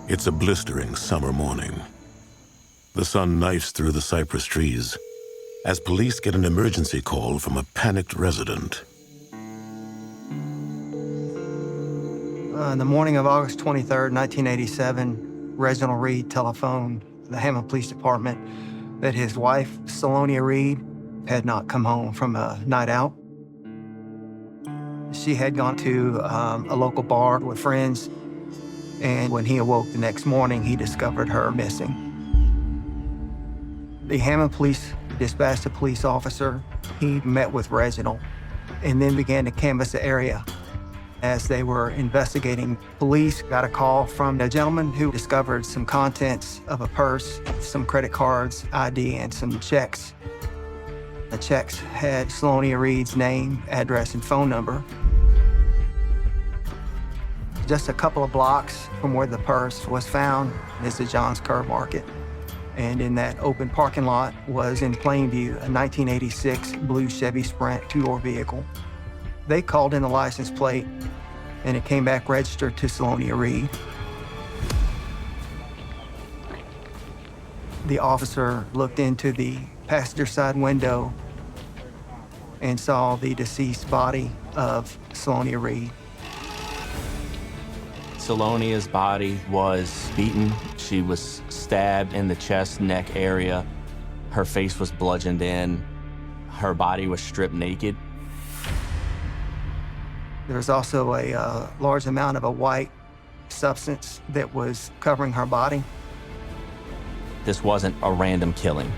It's a blistering summer morning. The sun knifes through the cypress trees as police get an emergency call from a panicked resident. In the morning of August 23rd, 1987, Reginald Reed telephoned the Hammond Police Department that his wife, Selonia Reed, had not come home from a night out. She had gone to a local bar with friends, and when he awoke the next morning, he discovered her missing. The Hammond police dispatched a police officer. He met with Reginald and then began to canvass the area. As they were investigating, police got a call from a gentleman who discovered some contents of a purse, some credit cards, ID, and some checks. The checks had Selonia Reed's name, address, and phone number. Just a couple of blocks from where the purse was found is the Johns Curve Market. And in that open parking lot was, in plain view, a 1986 blue Chevy Sprint two-door vehicle. They called in the license plate, and it came back registered to Selonia Reed. The officer looked into the passenger side window and saw the deceased body of Selonia Reed. Selonia's body was beaten. She was stabbed in the chest, neck area. Her face was bludgeoned in. Her body was stripped naked. There was also a large amount of a white substance that was covering her body. This wasn't a random killing.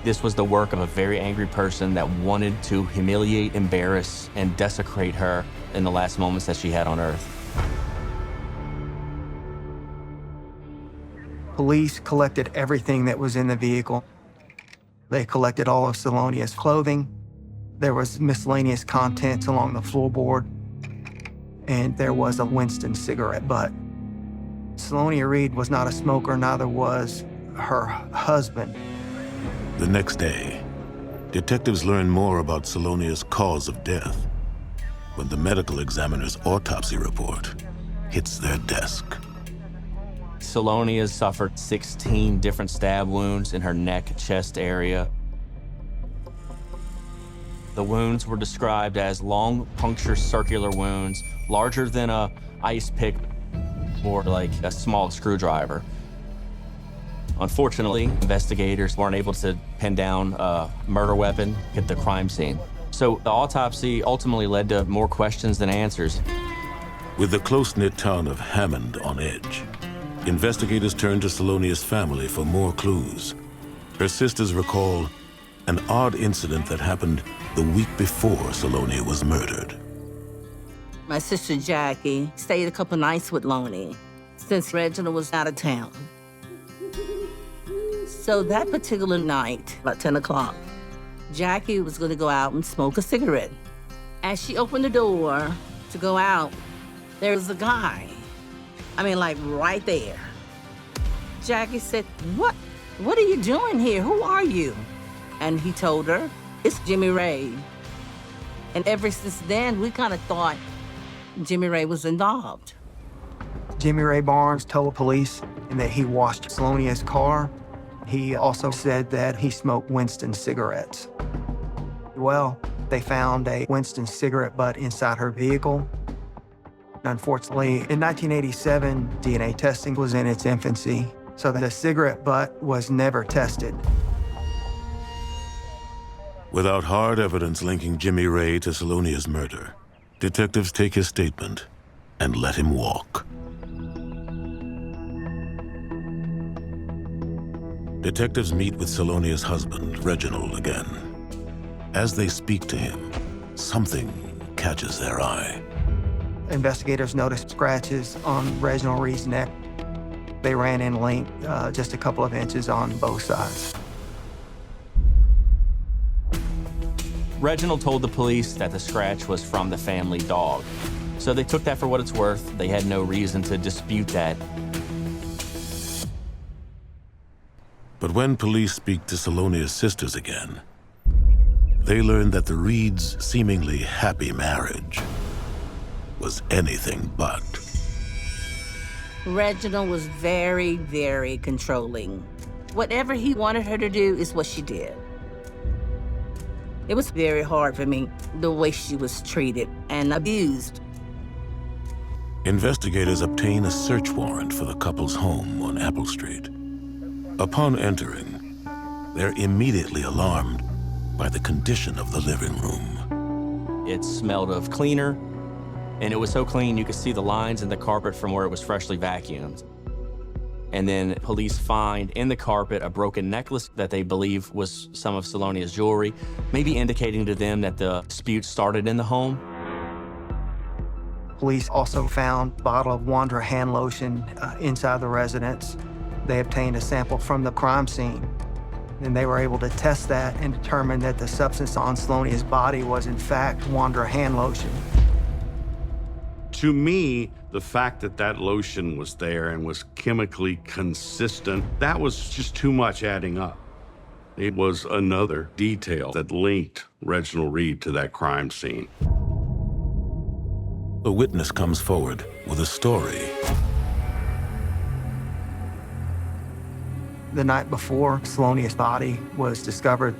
This was the work of a very angry person that wanted to humiliate, embarrass, and desecrate her in the last moments that she had on Earth. Police collected everything that was in the vehicle. They collected all of Selonia's clothing. There was miscellaneous contents along the floorboard, and there was a Winston cigarette butt. Selonia Reed was not a smoker, neither was her husband. The next day, detectives learn more about Selonia's cause of death when the medical examiner's autopsy report hits their desk. Selonia suffered 16 different stab wounds in her neck, chest area. The wounds were described as long puncture circular wounds, larger than a ice pick or like a small screwdriver. Unfortunately, investigators weren't able to pin down a murder weapon at the crime scene. So the autopsy ultimately led to more questions than answers. With the close-knit town of Hammond on edge, investigators turned to Selonia's family for more clues. Her sisters recall an odd incident that happened the week before Selonia was murdered. My sister Jackie stayed a couple nights with Lonnie since Reginald was out of town. So that particular night, about 10 o'clock, Jackie was gonna go out and smoke a cigarette. As she opened the door to go out, there was a guy. I mean, like right there. Jackie said, What are you doing here? Who are you? And he told her, it's Jimmy Ray. And ever since then, we kind of thought Jimmy Ray was involved. Jimmy Ray Barnes told police that he washed Selonia's car. He also said that he smoked Winston cigarettes. Well, they found a Winston cigarette butt inside her vehicle. Unfortunately, in 1987, DNA testing was in its infancy, so the cigarette butt was never tested. Without hard evidence linking Jimmy Ray to Selonia's murder, detectives take his statement and let him walk. Detectives meet with Selonia's husband, Reginald, again. As they speak to him, something catches their eye. Investigators noticed scratches on Reginald Reed's neck. They ran in length, just a couple of inches on both sides. Reginald told the police that the scratch was from the family dog. So they took that for what it's worth. They had no reason to dispute that. But when police speak to Selonia's sisters again, they learn that the Reeds' seemingly happy marriage was anything but. Reginald was very, very controlling. Whatever he wanted her to do is what she did. It was very hard for me, the way she was treated and abused. Investigators obtain a search warrant for the couple's home on Apple Street. Upon entering, they're immediately alarmed by the condition of the living room. It smelled of cleaner, and it was so clean you could see the lines in the carpet from where it was freshly vacuumed. And then police find in the carpet a broken necklace that they believe was some of Selonia's jewelry, maybe indicating to them that the dispute started in the home. Police also found a bottle of Wanderer hand lotion inside the residence. They obtained a sample from the crime scene, and they were able to test that and determine that the substance on Selonia's body was in fact Wanderer hand lotion. To me, the fact that that lotion was there and was chemically consistent, that was just too much adding up. It was another detail that linked Reginald Reed to that crime scene. A witness comes forward with a story. The night before Selonia's body was discovered,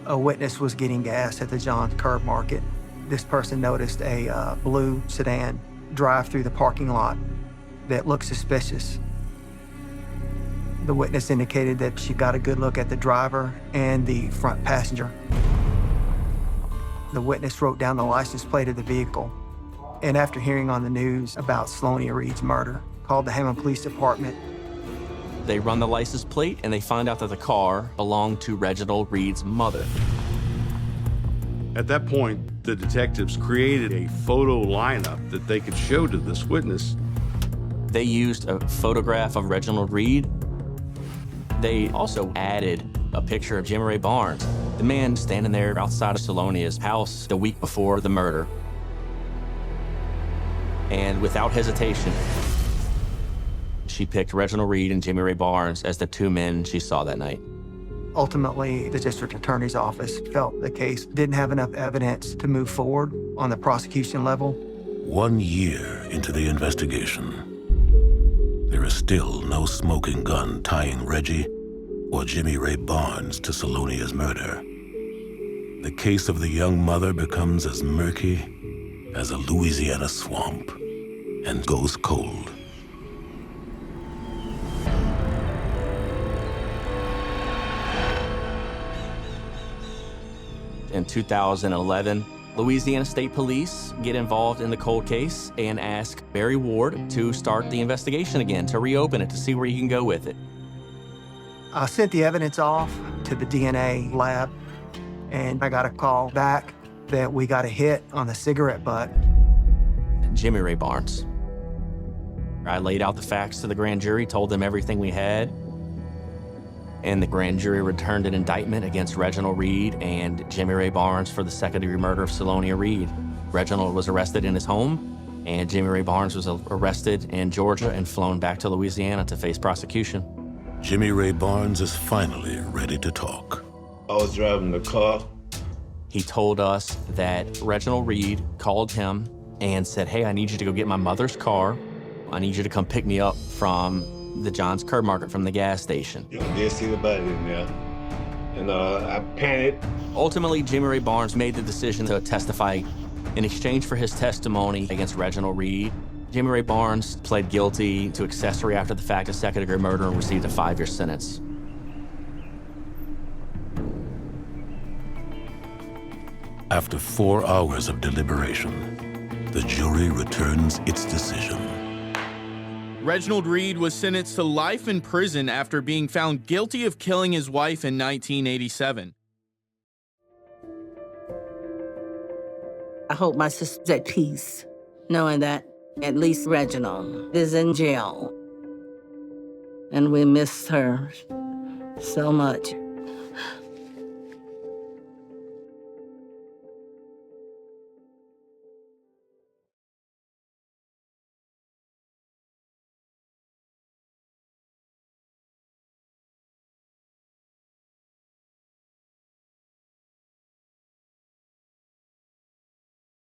a witness was getting gas at the John's Curb Market. This person noticed a blue sedan drive through the parking lot that looked suspicious. The witness indicated that she got a good look at the driver and the front passenger. The witness wrote down the license plate of the vehicle, and after hearing on the news about Selonia Reed's murder, called the Hammond Police Department. They run the license plate and they find out that the car belonged to Reginald Reed's mother. At that point, the detectives created a photo lineup that they could show to this witness. They used a photograph of Reginald Reed. They also added a picture of Jimmy Ray Barnes, the man standing there outside of Selonia's house the week before the murder. And without hesitation, she picked Reginald Reed and Jimmy Ray Barnes as the two men she saw that night. Ultimately, the district attorney's office felt the case didn't have enough evidence to move forward on the prosecution level. 1 year into the investigation, there is still no smoking gun tying Reggie or Jimmy Ray Barnes to Selonia's murder. The case of the young mother becomes as murky as a Louisiana swamp and goes cold. In 2011, Louisiana State Police get involved in the cold case and ask Barry Ward to start the investigation again, to reopen it, to see where you can go with it. I sent the evidence off to the DNA lab, and I got a call back that we got a hit on the cigarette butt. Jimmy Ray Barnes. I laid out the facts to the grand jury, told them everything we had, and the grand jury returned an indictment against Reginald Reed and Jimmy Ray Barnes for the second-degree murder of Selonia Reed. Reginald was arrested in his home, and Jimmy Ray Barnes was arrested in Georgia and flown back to Louisiana to face prosecution. Jimmy Ray Barnes is finally ready to talk. I was driving the car. He told us that Reginald Reed called him and said, "Hey, I need you to go get my mother's car. I need you to come pick me up from the John's Curb Market, from the gas station." I did see the body in there, and I panicked. Ultimately, Jimmy Ray Barnes made the decision to testify. In exchange for his testimony against Reginald Reed, Jimmy Ray Barnes pled guilty to accessory after the fact of second-degree murder and received a 5-year sentence. After 4 hours of deliberation, the jury returns its decision. Reginald Reed was sentenced to life in prison after being found guilty of killing his wife in 1987. I hope my sister's at peace, knowing that at least Reginald is in jail. And we miss her so much.